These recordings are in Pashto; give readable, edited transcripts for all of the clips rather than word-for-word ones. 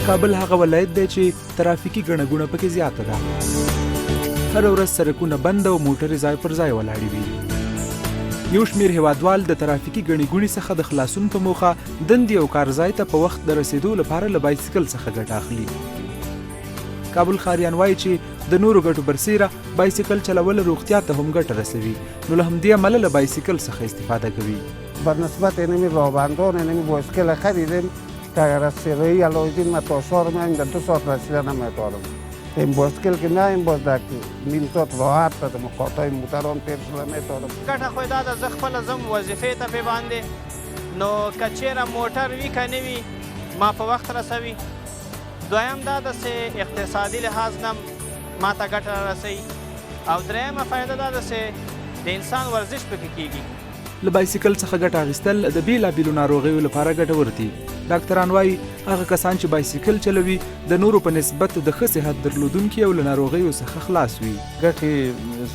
کابل هغه ولایت دی چې ترافیکي ګڼه ګوڼه پکې زیاته ده. هره ورځ سړکونه بند او موټرې ځای پر ځای ولاړې وي. یو شمېر هیوادوال د ترافیکي ګڼې ګوڼې څخه د خلاصون په موخه دندې او کار ځای ته په وخت د رسېدو لپاره له بایسکل څخه ګټه اخلي. کابل ښاریان وایي چې د نورو ګټو برسېره بایسکل چلول روغتیا ته هم ګټه رسوي، نو له همدې امله له بایسکل څخه استفاده کوي. بر نسبت راهبندان بایسکل خریدیم که اگر از سیغهی علایالدین من تا شهر میایم در 2 ساعت رسیدن نمیتوانم. این بایسکل که میایم باز در نیم ساعت راحت تا مقاطع موتران تیر شده میتوانم. ګټه خو دا ده زه خپله ځم وظیفې ته پې باندې، نو که چېرې موټر وي که نه وي ما په وخت رسوي. دویم دا ده چې اقتصادي لحاظ نه ما ته ګټه رسوي، او درېیمه فایده دا ده چې د انسان ورزش پکې کېږي. له بایسکل څخه ګټه اخیستل د بېلابېلو ناروغیو لپاره ګټور دي. ډاکټران وایي هغه کسان چې بایسکل چلوي د نورو په نسبت د ښه صحت درلودونکي او له ناروغیو څخه خلاص وي. ګټې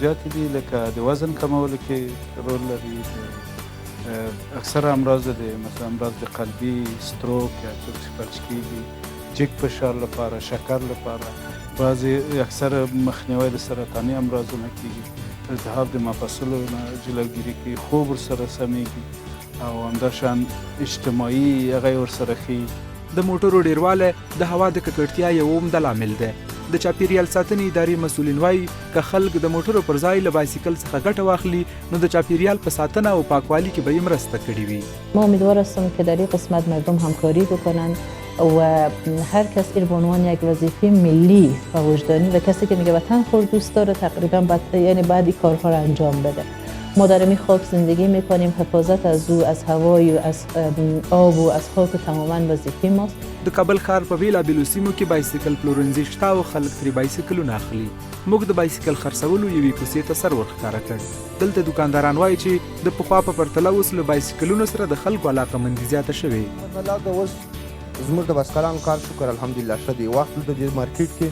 زیاتې دي، لکه د وزن کمولو کې رول لري. اکثره امراض د مثلا امراض د قلبي، ستروک یا څوک چې فلج کېږي، جګ فشار لپاره، شکر لپاره، بعضې اکثره مخنیوی د سرطاني امراضو نه کېږي، التهاب د مفاصلو نه جلوګیري کوي، خوب ورسره سمیږي، او همداشان اجتماعي هغه یې ورسره ښیي. د موټرو ډیروالی د هوا د ککړتیا یو عمده لامل دی. د چاپیریال ساتنې ادارې مسؤلین وایي که خلک د موټرو پر ځای له بایسکل څخه ګټه واخلي نو د چاپیریال په ساتنه او پاکوالي کې به یې مرسته کړې وي. ما امیدوار هستم که در این قسمت مردم همکاری بکنن و هر کس این به عنوان یک وظیفه ملی و وجدانی و کسی که میگه وطن خود دوست داره تقریبا یعنی بعد این کارها رو انجام بده. ما در این خاک زندگی میکنیم، حفاظت از او، از هوای و از آب و از خاک تماما وظیفه ماست. د کابل ښار په بیلابیلو سیمو کې بایسکل پلورنځي شته او خلک ترې بایسکلونه اخلي. موږ د بایسکل خرڅولو یوې کوڅې ته سر ورښکاره کړ. دلته دوکانداران وایي چې د پخوا په پرتله اوس له بایسکلونو سره د خلکو علاقهمندي زیاته شوې. اوس زموږ د بایسکلانو کار شکر الحمدلله ښه دی. وخت دلته د مارکیټ کې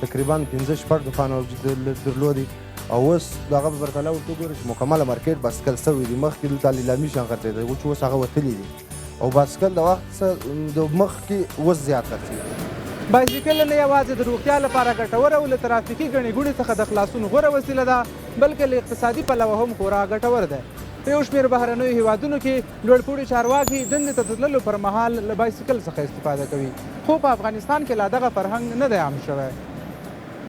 تقریبا 15-16 دوکانونه درلودي، او اوس د هغه په پرتله ورته وګورئ چې مکمله مارکیټ بایسکل شوی دی. مخکې دلته لیلامي شیان خرڅېده چې اوس هغه وتلي دي، او بایسکل د وخت څخه د مخکې اوس زیات خرڅېږي. بایسکل نه یوازې د روغتیا لپاره ګټوره او له ترافیکي ګڼې ګوڼې څخه د خلاصون غوره وسیله ده، بلکې له اقتصادي پلوه هم خورا ګټور دی. په یو شمېر بهرنیو هیوادونو کې لوړپوړي چارواکي دندې ته د تللو پر مهال له بایسکل څخه استفاده کوي، خو په افغانستان کې لا دغه فرهنګ نه دی عام شوی.